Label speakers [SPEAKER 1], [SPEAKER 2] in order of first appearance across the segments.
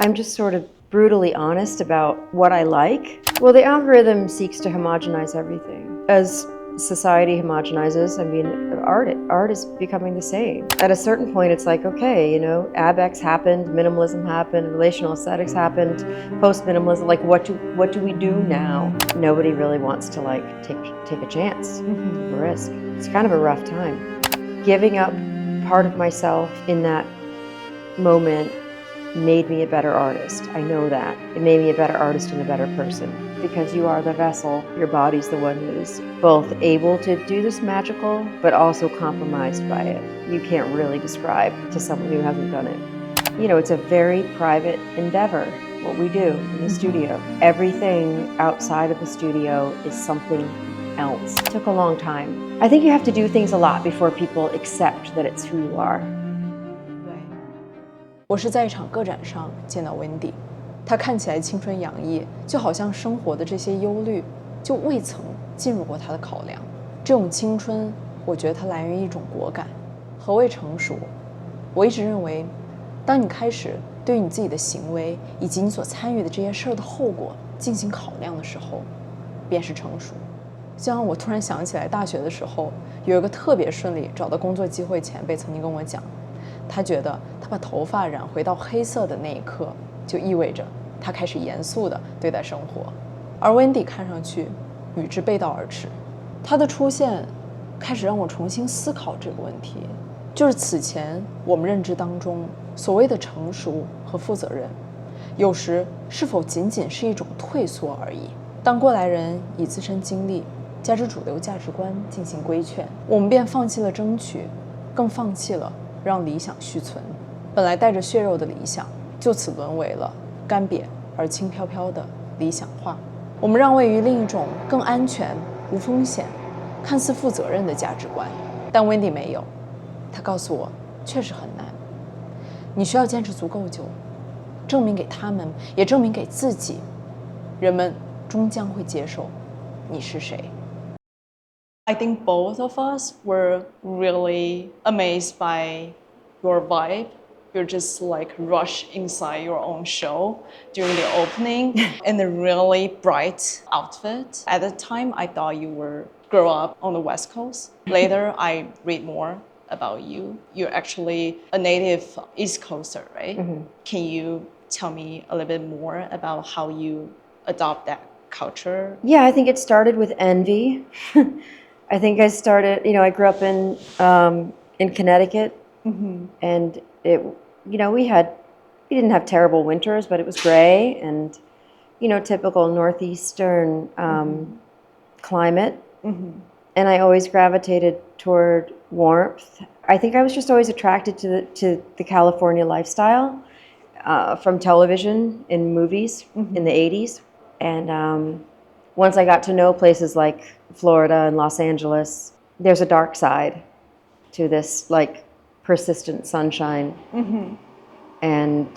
[SPEAKER 1] I'm just sort of brutally honest about what I like. Well, the algorithm seeks to homogenize everything. As society homogenizes, I mean, art is becoming the same. At a certain point, it's like, okay, you know, ABEX happened, minimalism happened, relational aesthetics happened, post-minimalism, like what do we do now? Nobody really wants to like take a chance, take a risk. It's kind of a rough time. Giving up part of myself in that moment made me a better artist. I know that. It made me a better artist and a better person. Because you are the vessel, your body's the one that is both able to do this magical, but also compromised by it. You can't really describe to someone who hasn't done it. You know, it's a very private endeavor, what we do in the studio. Everything outside of the studio is something else. It took a long time. I think you have to do things a lot before people accept that it's who you are.
[SPEAKER 2] 我是在一场个展上见到 Wendy， 她看起来青春洋溢，就好像生活的这些忧虑就未曾进入过她的考量。这种青春，我觉得它来源于一种果敢。何谓成熟？我一直认为，当你开始对于你自己的行为以及你所参与的这些事儿的后果进行考量的时候，便是成熟。就像我突然想起来，大学的时候有一个特别顺利找到工作机会前辈曾经跟我讲。他觉得他把头发染回到黑色的那一刻，就意味着他开始严肃地对待生活。而 Wendy 看上去与之背道而驰，她的出现开始让我重新思考这个问题，就是此前我们认知当中所谓的成熟和负责任，有时是否仅仅是一种退缩而已。当过来人以自身经历加之主流价值观进行规劝，我们便放弃了争取，更放弃了让理想续存。本来带着血肉的理想，就此沦为了干瘪而轻飘飘的理想化。我们让位于另一种更安全、无风险、看似负责任的价值观。但 Wendy 没有，她告诉我，确实很难。你需要坚持足够久，证明给他们，也证明给自己，人们终将会接受你是谁。
[SPEAKER 3] I think both of us were really amazed by your vibe. You're just like rush inside your own show during the opening in a really bright outfit. At the time, I thought you were grow up on the West Coast. Later, I read more about you. You're actually a native East Coaster, right? Can you tell me a little bit more about how you adopt that culture?
[SPEAKER 1] Yeah, I think it started with envy. I think I started, you know, I grew up in Connecticut, and it, you know, we didn't have terrible winters, but it was gray and, you know, typical northeastern climate. And I always gravitated toward warmth. I think I was just always attracted to the California lifestyle from television and movies in the 80s. And once I got to know places like Florida and Los Angeles, there's a dark side to this like persistent sunshine. And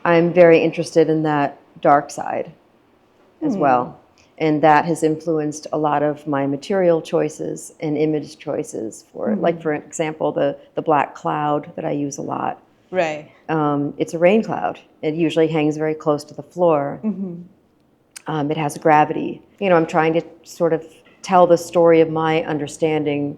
[SPEAKER 1] I'm very interested in that dark side as well. And that has influenced a lot of my material choices and image choices for, like for example, the black cloud that I use a lot.
[SPEAKER 3] Right.
[SPEAKER 1] It's a rain cloud. It usually hangs very close to the floor. It has gravity. You know, I'm trying to sort of tell the story of my understanding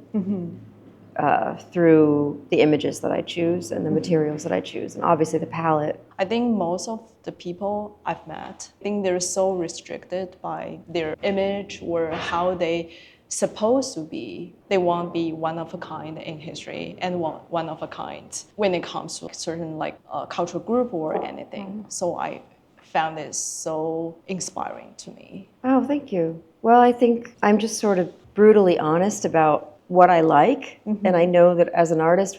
[SPEAKER 1] through the images that I choose and the materials that I choose, and obviously the palette.
[SPEAKER 3] I think most of the people I've met, I think they're so restricted by their image or how they supposed to be. They want to be one of a kind in history and one of a kind when it comes to a certain like cultural group or anything. So I found it so inspiring to me.
[SPEAKER 1] Oh, thank you. Well, I think I'm just sort of brutally honest about what I like. And I know that as an artist,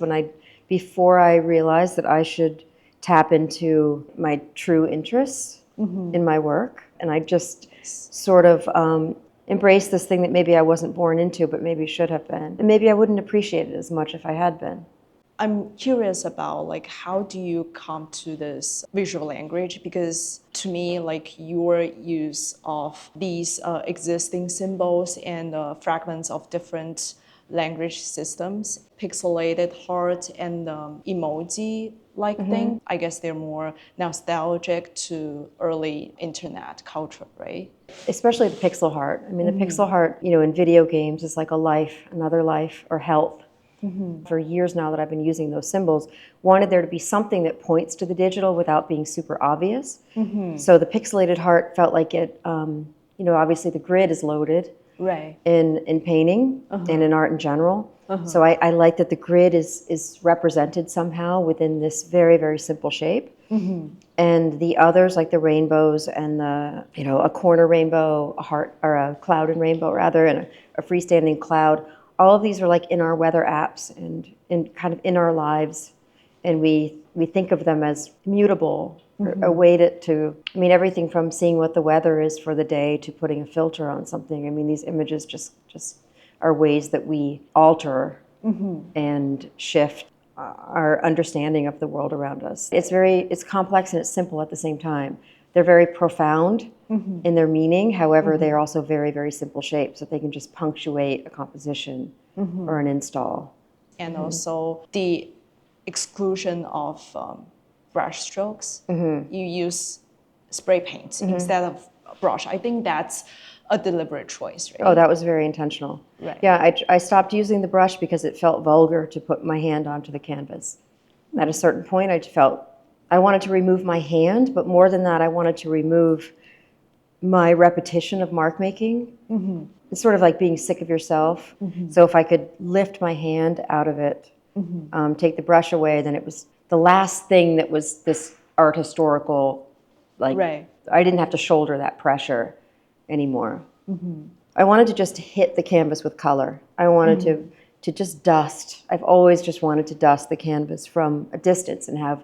[SPEAKER 1] before I realized that I should tap into my true interests in my work, and I just sort of embrace this thing that maybe I wasn't born into, but maybe should have been. And maybe I wouldn't appreciate it as much if I had been.
[SPEAKER 3] I'm curious about like how do you come to this visual language? Because to me, like your use of these existing symbols and fragments of different language systems, pixelated heart and emoji-like thing. I guess they're more nostalgic to early internet culture, right?
[SPEAKER 1] Especially the pixel heart. I mean, the pixel heart, in video games is like a life, another life, or health. For years now that I've been using those symbols, wanted there to be something that points to the digital without being super obvious. So the pixelated heart felt like it, obviously the grid is loaded
[SPEAKER 2] Right.
[SPEAKER 1] in painting and in art in general. So I like that the grid is represented somehow within this very, very simple shape. And the others, like the rainbows and a corner rainbow, a heart, or a cloud and rainbow rather, and a freestanding cloud, all of these are like in our weather apps and kind of in our lives. And we think of them as mutable, a way to, everything from seeing what the weather is for the day to putting a filter on something. I mean, these images just are ways that we alter and shift our understanding of the world around us. It's complex and it's simple at the same time. They're very profound in their meaning. However, they're also very, very simple shapes that they can just punctuate a composition or an install.
[SPEAKER 3] And also the exclusion of brush strokes. You use spray paint instead of brush. I think that's a deliberate choice, right?
[SPEAKER 1] Oh, that was very intentional.
[SPEAKER 3] Right.
[SPEAKER 1] Yeah, I stopped using the brush because it felt vulgar to put my hand onto the canvas. At a certain point, I felt I wanted to remove my hand, but more than that, I wanted to remove my repetition of mark making. It's sort of like being sick of yourself. So if I could lift my hand out of it, take the brush away, then it was the last thing that was this art historical, like I didn't have to shoulder that pressure anymore. I wanted to just hit the canvas with color. I wanted to just dust. I've always just wanted to dust the canvas from a distance and have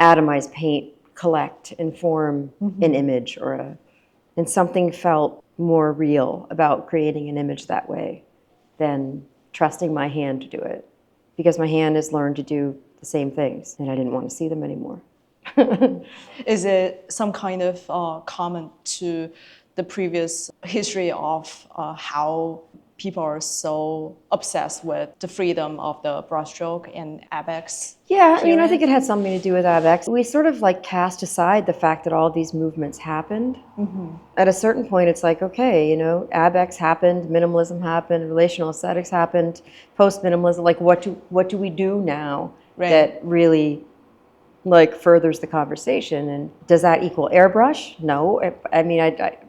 [SPEAKER 1] atomized paint collect and form an image and something felt more real about creating an image that way than trusting my hand to do it, because my hand has learned to do the same things and I didn't want to see them anymore.
[SPEAKER 3] Is it some kind of comment to the previous history of how people are so obsessed with the freedom of the brushstroke and abex?
[SPEAKER 1] Yeah, I think it had something to do with abex. We sort of like cast aside the fact that all these movements happened. At a certain point, it's like, okay, abex happened, minimalism happened, relational aesthetics happened, post-minimalism. Like, what do we do now that really like furthers the conversation? And does that equal airbrush? No.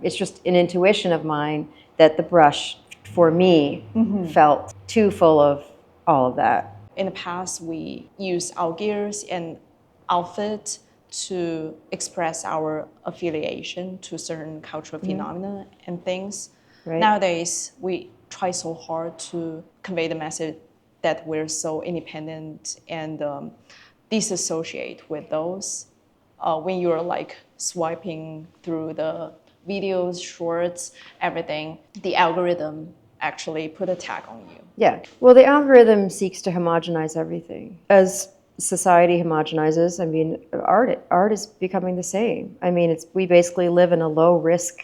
[SPEAKER 1] It's just an intuition of mine that the brush, for me, felt too full of all of that.
[SPEAKER 3] In the past, we use our gears and outfit to express our affiliation to certain cultural phenomena and things. Nowadays, we try so hard to convey the message that we're so independent and disassociate with those. When you're like swiping through the videos, shorts, everything, the algorithm actually put a tag on you.
[SPEAKER 1] Yeah. Well, the algorithm seeks to homogenize everything. As society homogenizes, art is becoming the same. We basically live in a low-risk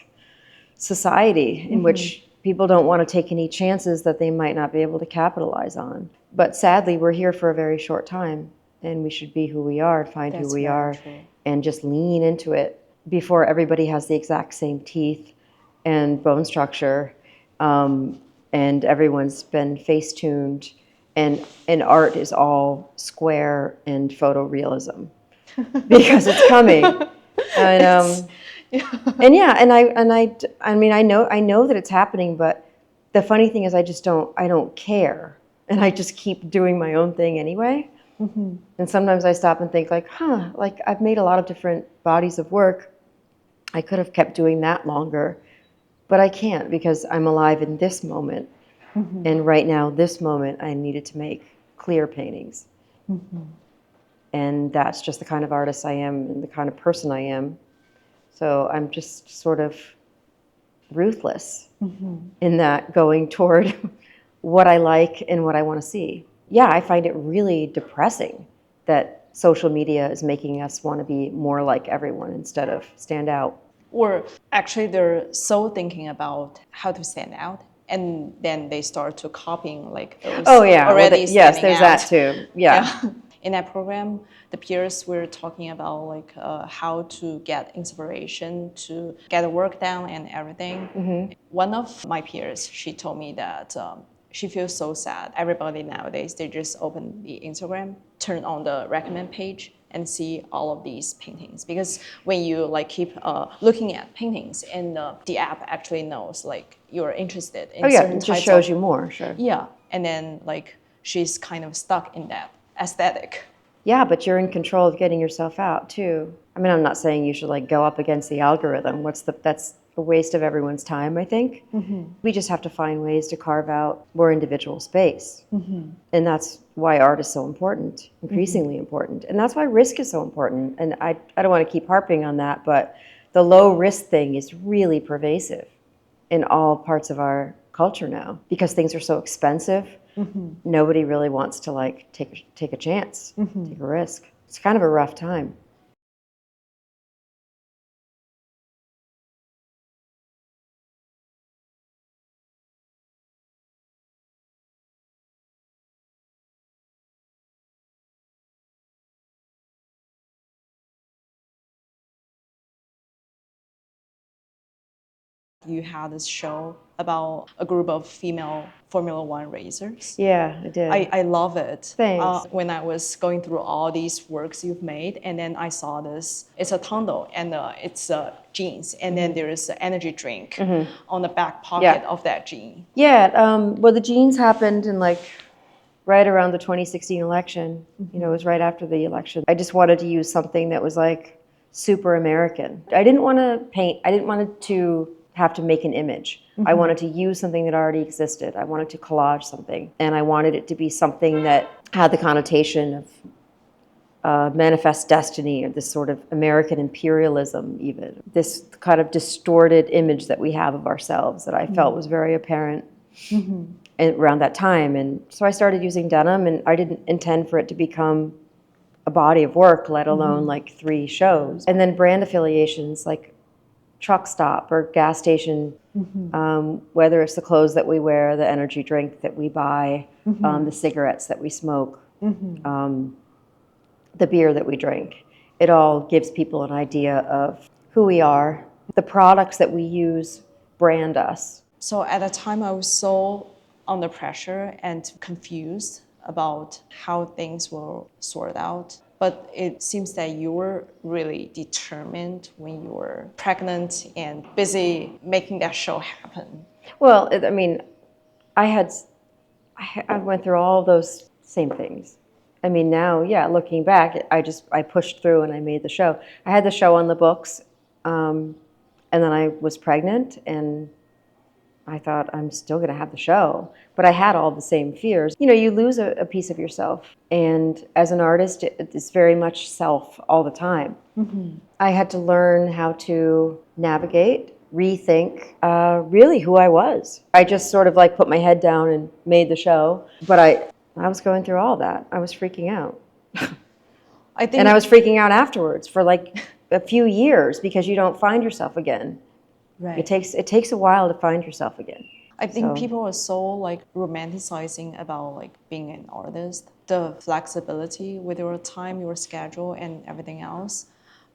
[SPEAKER 1] society in which people don't want to take any chances that they might not be able to capitalize on. But sadly, we're here for a very short time, and we should be who we are, find who we are, and just lean into it before everybody has the exact same teeth and bone structure, and everyone's been face-tuned, and art is all square and photorealism because it's coming. And I know that it's happening, but the funny thing is I don't care, and I just keep doing my own thing anyway. And sometimes I stop and think like I've made a lot of different bodies of work. I could have kept doing that longer, but I can't because I'm alive in this moment. And right now, this moment, I needed to make clear paintings. And that's just the kind of artist I am and the kind of person I am. So I'm just sort of ruthless in that, going toward what I like and what I want to see. Yeah, I find it really depressing that social media is making us want to be more like everyone instead of stand out.
[SPEAKER 3] Or actually, they're so thinking about how to stand out and then they start to copying like those
[SPEAKER 1] Oh yeah,
[SPEAKER 3] already
[SPEAKER 1] yes,
[SPEAKER 3] standing
[SPEAKER 1] there's
[SPEAKER 3] out.
[SPEAKER 1] that too. Yeah.
[SPEAKER 3] In that program, the peers were talking about like how to get inspiration to get the work done and everything. One of my peers, she told me that she feels so sad. Everybody nowadays, they just open the Instagram, turn on the recommend page, and see all of these paintings. Because when you like keep looking at paintings, and the app actually knows like you're interested in
[SPEAKER 1] Oh yeah,
[SPEAKER 3] certain
[SPEAKER 1] it just
[SPEAKER 3] types
[SPEAKER 1] shows
[SPEAKER 3] of,
[SPEAKER 1] you more, sure.
[SPEAKER 3] yeah, and then like she's kind of stuck in that aesthetic.
[SPEAKER 1] Yeah, but you're in control of getting yourself out too. I mean, I'm not saying you should like go up against the algorithm. That's a waste of everyone's time, I think. We just have to find ways to carve out more individual space. And that's why art is so important, increasingly important. And that's why risk is so important. And I don't want to keep harping on that, but the low risk thing is really pervasive in all parts of our culture now because things are so expensive. Nobody really wants to like take a chance, take a risk. It's kind of a rough time.
[SPEAKER 3] You had this show about a group of female Formula One racers.
[SPEAKER 1] Yeah, I did.
[SPEAKER 3] I love it.
[SPEAKER 1] Thanks.
[SPEAKER 3] When I was going through all these works you've made, and then I saw this, it's a tondo, and it's jeans, and then there is an energy drink on the back pocket of that jean.
[SPEAKER 1] Yeah, well, the jeans happened in like right around the 2016 election. You know, it was right after the election. I just wanted to use something that was like super American. I didn't want to paint, I didn't want to have to make an image. I wanted to use something that already existed. I wanted to collage something. And I wanted it to be something that had the connotation of manifest destiny or this sort of American imperialism even. This kind of distorted image that we have of ourselves that I felt was very apparent around that time. And so I started using denim, and I didn't intend for it to become a body of work, let alone like 3 shows. And then brand affiliations like truck stop or gas station, whether it's the clothes that we wear, the energy drink that we buy, the cigarettes that we smoke, the beer that we drink. It all gives people an idea of who we are. The products that we use brand us.
[SPEAKER 3] So at the time, I was so under pressure and confused about how things will sort out. But it seems that you were really determined when you were pregnant and busy making that show happen.
[SPEAKER 1] Well, I mean, I went through all those same things. I mean, now, yeah, looking back, I pushed through and I made the show. I had the show on the books, and then I was pregnant, and I thought, I'm still going to have the show. But I had all the same fears. You know, you lose a piece of yourself. And as an artist, it's very much self all the time. I had to learn how to navigate, rethink, really who I was. I just sort of like put my head down and made the show. But I was going through all that. I was freaking out. And I was freaking out afterwards for like a few years because you don't find yourself again.
[SPEAKER 3] Right.
[SPEAKER 1] It takes a while to find yourself again.
[SPEAKER 3] I think people are so like romanticizing about like being an artist, the flexibility with your time, your schedule, and everything else.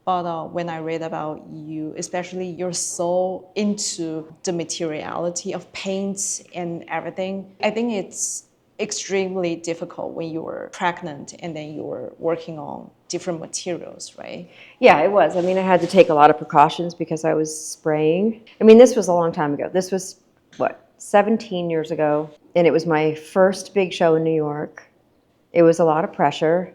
[SPEAKER 3] But when I read about you, especially you're so into the materiality of paints and everything, I think it's extremely difficult when you were pregnant and then you were working on different materials, right?
[SPEAKER 1] Yeah, it was. I mean, I had to take a lot of precautions because I was spraying. I mean, this was a long time ago. This was, 17 years ago. And it was my first big show in New York. It was a lot of pressure.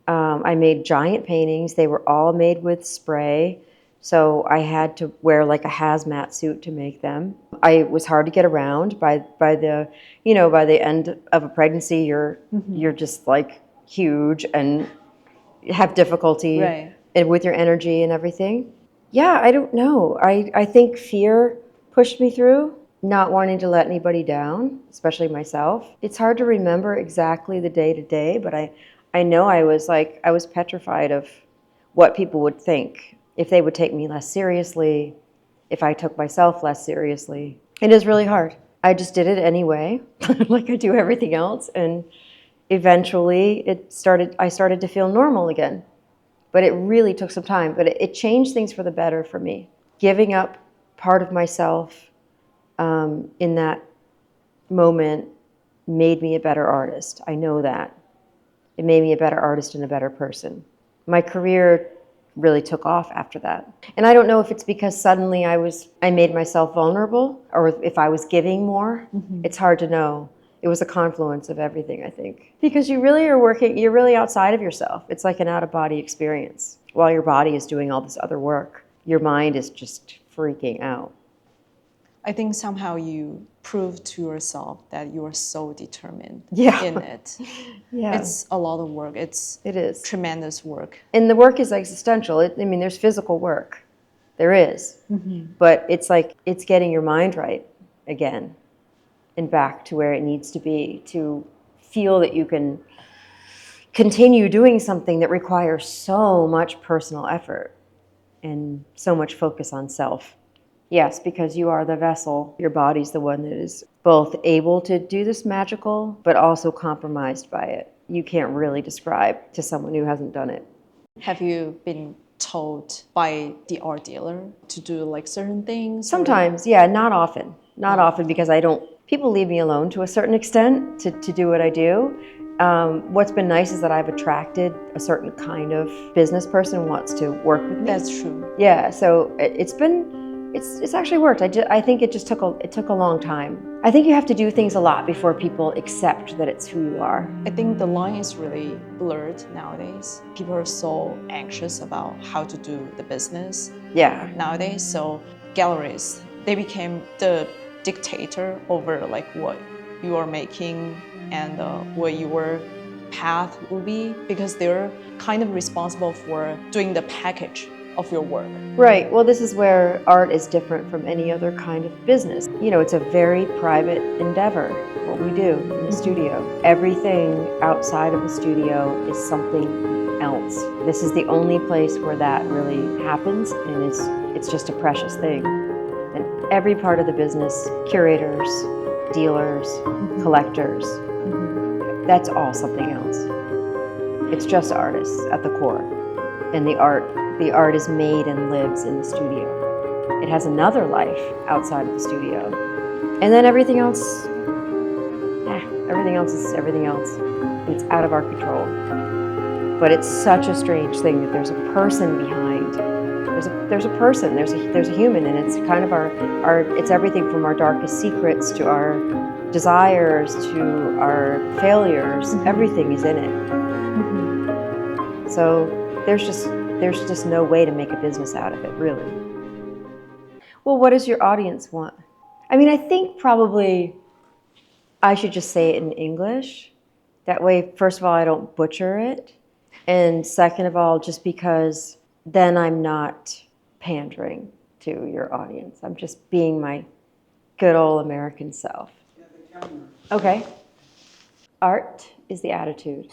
[SPEAKER 1] I made giant paintings. They were all made with spray. So I had to wear like a hazmat suit to make them. It was hard to get around. By the end of a pregnancy, you're just like huge and have difficulty with your energy and everything. Yeah, I don't know. I think fear pushed me through, not wanting to let anybody down, especially myself. It's hard to remember exactly the day to day, but I know I was petrified of what people would think, if they would take me less seriously, if I took myself less seriously. It is really hard. I just did it anyway, like I do everything else. And eventually I started to feel normal again. But it really took some time. But it changed things for the better for me. Giving up part of myself in that moment made me a better artist. I know that. It made me a better artist and a better person. My career really took off after that. And I don't know if it's because suddenly I made myself vulnerable or if I was giving more. It's hard to know. It was a confluence of everything, I think. Because you really are working, you're really outside of yourself. It's like an out-of-body experience. While your body is doing all this other work, your mind is just freaking out.
[SPEAKER 3] I think somehow you prove to yourself that you are so determined
[SPEAKER 1] Yeah.
[SPEAKER 3] in it.
[SPEAKER 1] Yeah.
[SPEAKER 3] It's a lot of work.
[SPEAKER 1] It is.
[SPEAKER 3] Tremendous work.
[SPEAKER 1] And the work is existential. I mean, there's physical work. There is. But it's like, it's getting your mind right again and back to where it needs to be to feel that you can continue doing something that requires so much personal effort and so much focus on self. Yes, because you are the vessel. Your body's the one that is both able to do this magical, but also compromised by it. You can't really describe to someone who hasn't done it.
[SPEAKER 3] Have you been told by the art dealer to do like certain things?
[SPEAKER 1] Sometimes, yeah, not often. Not often because people leave me alone to a certain extent to do what I do. What's been nice is that I've attracted a certain kind of business person who wants to work with me.
[SPEAKER 3] That's true.
[SPEAKER 1] Yeah, so it's actually worked. I think it took a long time. I think you have to do things a lot before people accept that it's who you are.
[SPEAKER 3] I think the line is really blurred nowadays. People are so anxious about how to do the business nowadays. So galleries, they became the dictator over like what you are making and what your path will be, because they're kind of responsible for doing the package of your work.
[SPEAKER 1] Right. Well, this is where art is different from any other kind of business. You know, it's a very private endeavor, what we do in the studio. Everything outside of the studio is something else. This is the only place where that really happens, and it's just a precious thing. And every part of the business, curators, dealers, collectors, that's all something else. It's just artists at the core. And the art is made and lives in the studio. It has another life outside of the studio. And then everything else is everything else. It's out of our control. But it's such a strange thing that there's a person behind. There's a person, there's a human, and it's kind of it's everything from our darkest secrets to our desires to our failures. Everything is in it. So there's just no way to make a business out of it, really. Well, what does your audience want? I mean, I think probably I should just say it in English. That way, first of all, I don't butcher it. And second of all, just because then I'm not pandering to your audience. I'm just being my good old American self. Okay. Art is the attitude.